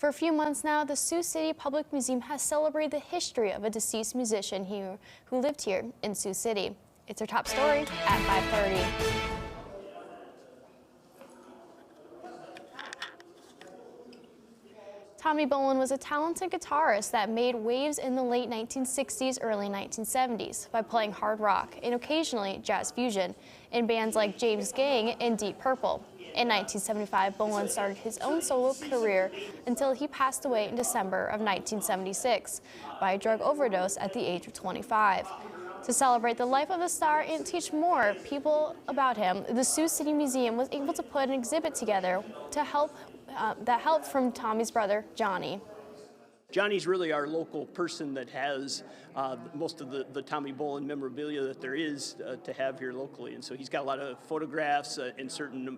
For a few months now, the Sioux City Public Museum has celebrated the history of a deceased musician who lived here in Sioux City. It's our top story at 5:30. Tommy Bolin was a talented guitarist that made waves in the late 1960s, early 1970s by playing hard rock and occasionally jazz fusion in bands like James Gang and Deep Purple. In 1975, Bolin started his own solo career until he passed away in December of 1976 by a drug overdose at the age of 25. To celebrate the life of the star and teach more people about him, the Sioux City Museum was able to put an exhibit together to help from Tommy's brother, Johnny. Johnny's really our local person that has most of the Tommy Bolin memorabilia that there is to have here locally. And so he's got a lot of photographs and certain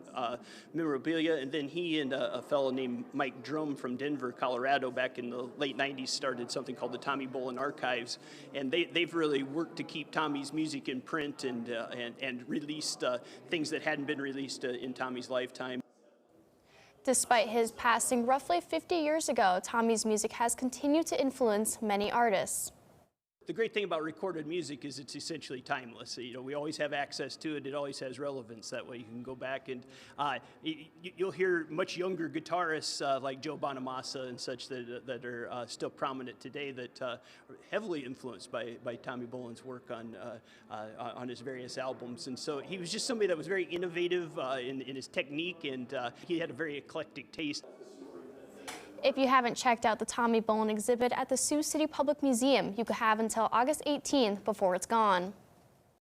memorabilia. And then he and a fellow named Mike Drum from Denver, Colorado, back in the late 90s started something called the Tommy Bolin Archives. And they've really worked to keep Tommy's music in print and released things that hadn't been released in Tommy's lifetime. Despite his passing roughly 50 years ago, Tommy's music has continued to influence many artists. The great thing about recorded music is it's essentially timeless. You know, we always have access to it. It always has relevance. That way you can go back and you'll hear much younger guitarists like Joe Bonamassa and such that are still prominent today that are heavily influenced by Tommy Bolin's work on his various albums. And so he was just somebody that was very innovative in his technique, and he had a very eclectic taste. If you haven't checked out the Tommy Bolin exhibit at the Sioux City Public Museum, you could have until August 18th before it's gone.